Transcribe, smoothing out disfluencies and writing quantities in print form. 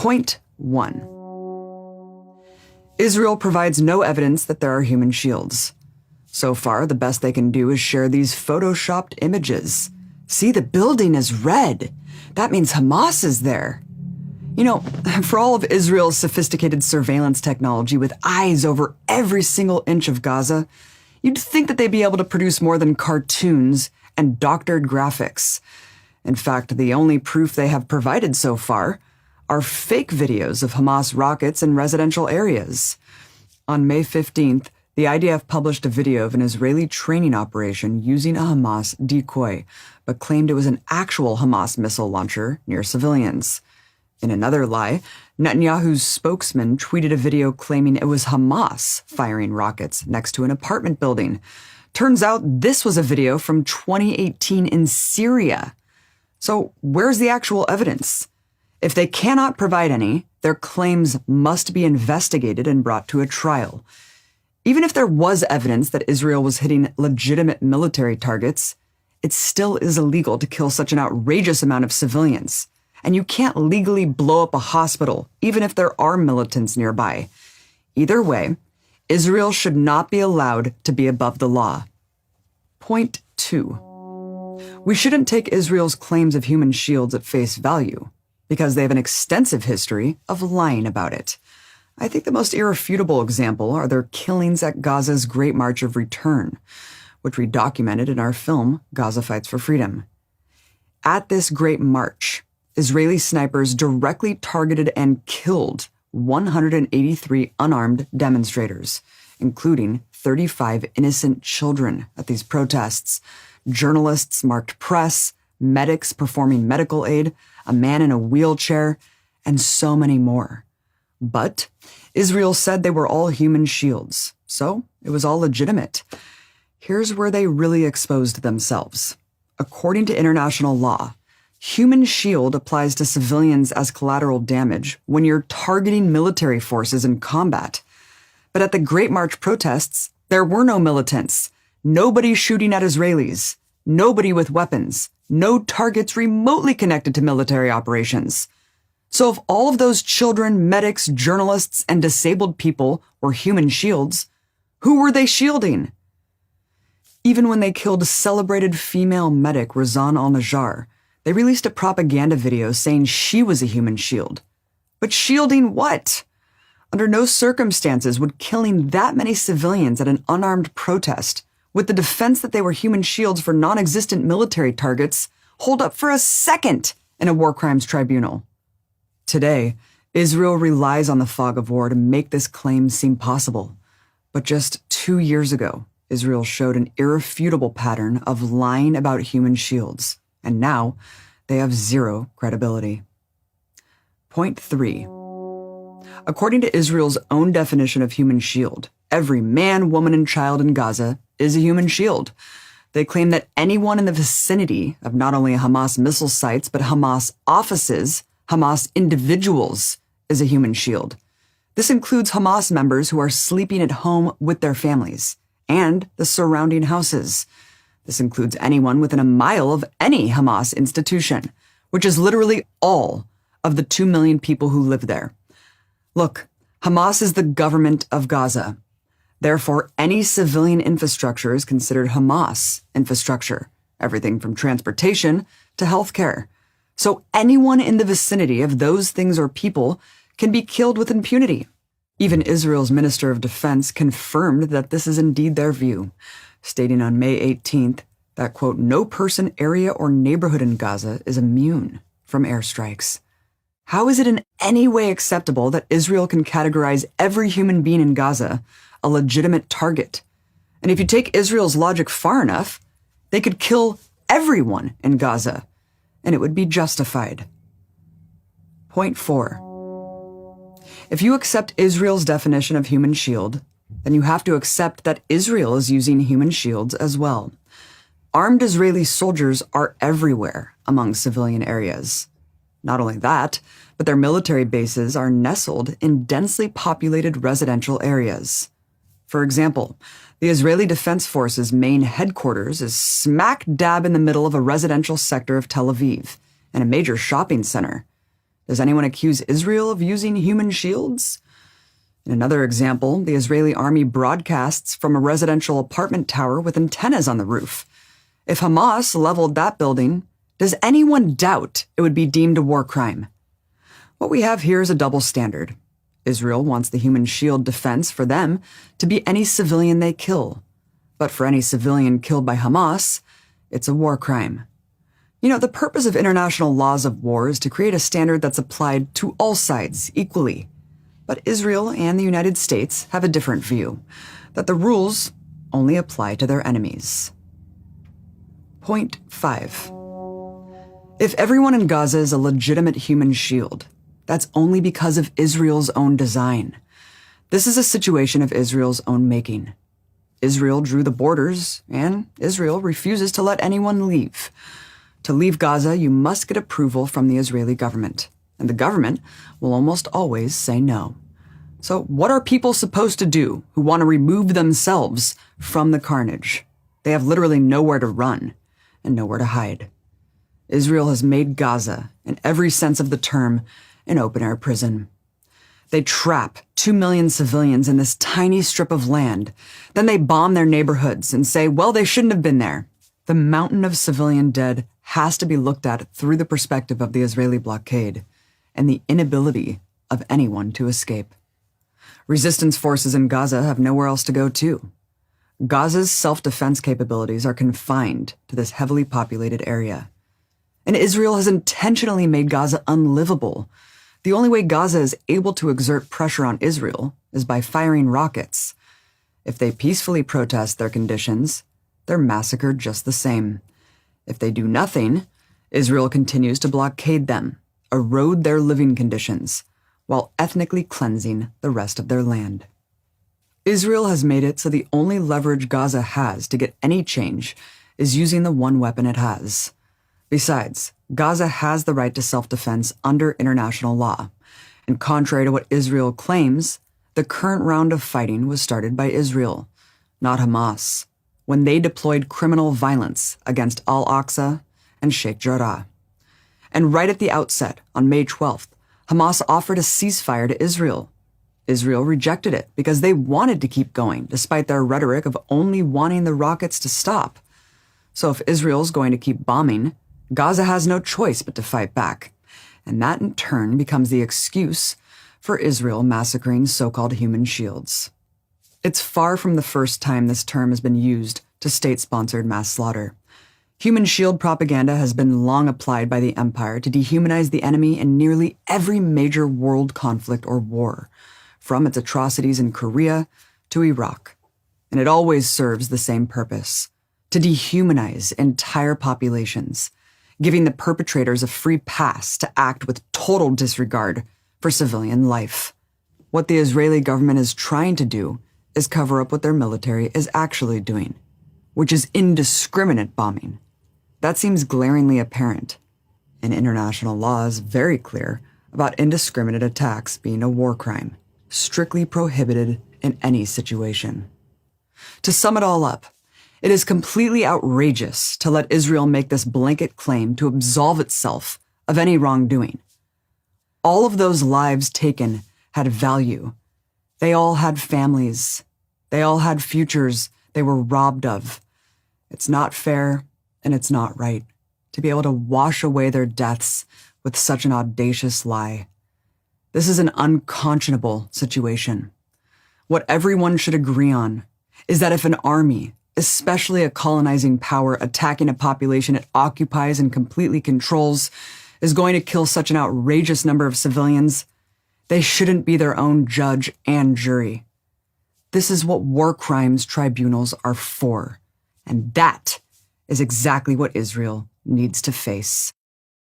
Point 1. Israel provides no evidence that there are human shields. So far, the best they can do is share these photoshopped images. See, the building is red. That means Hamas is there. You know, for all of Israel's sophisticated surveillance technology with eyes over every single inch of Gaza, you'd think that they'd be able to produce more than cartoons and doctored graphics. In fact, the only proof they have provided so far are fake videos of Hamas rockets in residential areas. On May 15th, the IDF published a video of an Israeli training operation using a Hamas decoy, but claimed it was an actual Hamas missile launcher near civilians. In another lie, Netanyahu's spokesman tweeted a video claiming it was Hamas firing rockets next to an apartment building. Turns out this was a video from 2018 in Syria. So where's the actual evidence? If they cannot provide any, their claims must be investigated and brought to a trial. Even if there was evidence that Israel was hitting legitimate military targets, it still is illegal to kill such an outrageous amount of civilians. And you can't legally blow up a hospital, even if there are militants nearby. Either way, Israel should not be allowed to be above the law. Point 2. We shouldn't take Israel's claims of human shields at face value, because they have an extensive history of lying about it. I think the most irrefutable example are their killings at Gaza's Great March of Return, which we documented in our film, Gaza Fights for Freedom. At this Great March, Israeli snipers directly targeted and killed 183 unarmed demonstrators, including 35 innocent children at these protests, journalists marked press, medics performing medical aid, a man in a wheelchair, and so many more. But Israel said they were all human shields, so it was all legitimate. Here's where they really exposed themselves. According to international law, human shield applies to civilians as collateral damage when you're targeting military forces in combat. But at the Great March protests, there were no militants, nobody shooting at Israelis, nobody with weapons, no targets remotely connected to military operations. So if all of those children, medics, journalists, and disabled people were human shields, who were they shielding? Even when they killed celebrated female medic Razan al-Najjar, they released a propaganda video saying she was a human shield. But shielding what? Under no circumstances would killing that many civilians at an unarmed protest, with the defense that they were human shields for non-existent military targets, hold up for a second in a war crimes tribunal. Today, Israel relies on the fog of war to make this claim seem possible. But just 2 years ago, Israel showed an irrefutable pattern of lying about human shields, and now they have zero credibility. Point 3. According to Israel's own definition of human shield, every man, woman, and child in Gaza is a human shield. They claim that anyone in the vicinity of not only Hamas missile sites, but Hamas offices, Hamas individuals, is a human shield. This includes Hamas members who are sleeping at home with their families and the surrounding houses. This includes anyone within a mile of any Hamas institution, which is literally all of the 2 million people who live there. Look, Hamas is the government of Gaza. Therefore, any civilian infrastructure is considered Hamas infrastructure, everything from transportation to healthcare. So anyone in the vicinity of those things or people can be killed with impunity. Even Israel's Minister of Defense confirmed that this is indeed their view, stating on May 18th that, quote, no person, area, or neighborhood in Gaza is immune from airstrikes. How is it in any way acceptable that Israel can categorize every human being in Gaza a legitimate target? And if you take Israel's logic far enough, they could kill everyone in Gaza, and it would be justified. Point 4. If you accept Israel's definition of human shield, then you have to accept that Israel is using human shields as well. Armed Israeli soldiers are everywhere among civilian areas. Not only that, but their military bases are nestled in densely populated residential areas. For example, the Israeli Defense Forces' main headquarters is smack dab in the middle of a residential sector of Tel Aviv and a major shopping center. Does anyone accuse Israel of using human shields? In another example, the Israeli army broadcasts from a residential apartment tower with antennas on the roof. If Hamas leveled that building, does anyone doubt it would be deemed a war crime? What we have here is a double standard. Israel wants the human shield defense for them to be any civilian they kill. But for any civilian killed by Hamas, it's a war crime. The purpose of international laws of war is to create a standard that's applied to all sides equally. But Israel and the United States have a different view, that the rules only apply to their enemies. Point 5. If everyone in Gaza is a legitimate human shield, that's only because of Israel's own design. This is a situation of Israel's own making. Israel drew the borders, and Israel refuses to let anyone leave. To leave Gaza, you must get approval from the Israeli government, and the government will almost always say no. So what are people supposed to do who want to remove themselves from the carnage? They have literally nowhere to run and nowhere to hide. Israel has made Gaza, in every sense of the term, an open-air prison. They trap 2 million civilians in this tiny strip of land. Then they bomb their neighborhoods and say, well, they shouldn't have been there. The mountain of civilian dead has to be looked at through the perspective of the Israeli blockade and the inability of anyone to escape. Resistance forces in Gaza have nowhere else to go to. Gaza's self-defense capabilities are confined to this heavily populated area. And Israel has intentionally made Gaza unlivable. The only way Gaza is able to exert pressure on Israel is by firing rockets. If they peacefully protest their conditions, they're massacred just the same. If they do nothing, Israel continues to blockade them, erode their living conditions, while ethnically cleansing the rest of their land. Israel has made it so the only leverage Gaza has to get any change is using the one weapon it has. Besides, Gaza has the right to self-defense under international law, and contrary to what Israel claims, the current round of fighting was started by Israel, not Hamas, when they deployed criminal violence against Al-Aqsa and Sheikh Jarrah. And right at the outset, on May 12th, Hamas offered a ceasefire to Israel. Israel rejected it because they wanted to keep going, despite their rhetoric of only wanting the rockets to stop. So if Israel's going to keep bombing, Gaza has no choice but to fight back, and that in turn becomes the excuse for Israel massacring so-called human shields. It's far from the first time this term has been used to state-sponsored mass slaughter. Human shield propaganda has been long applied by the empire to dehumanize the enemy in nearly every major world conflict or war, from its atrocities in Korea to Iraq. And it always serves the same purpose: to dehumanize entire populations, giving the perpetrators a free pass to act with total disregard for civilian life. What the Israeli government is trying to do is cover up what their military is actually doing, which is indiscriminate bombing. That seems glaringly apparent, and international law is very clear about indiscriminate attacks being a war crime, strictly prohibited in any situation. To sum it all up, it is completely outrageous to let Israel make this blanket claim to absolve itself of any wrongdoing. All of those lives taken had value. They all had families. They all had futures they were robbed of. It's not fair, and it's not right to be able to wash away their deaths with such an audacious lie. This is an unconscionable situation. What everyone should agree on is that if an army, especially a colonizing power attacking a population it occupies and completely controls, is going to kill such an outrageous number of civilians, they shouldn't be their own judge and jury. This is what war crimes tribunals are for, and that is exactly what Israel needs to face.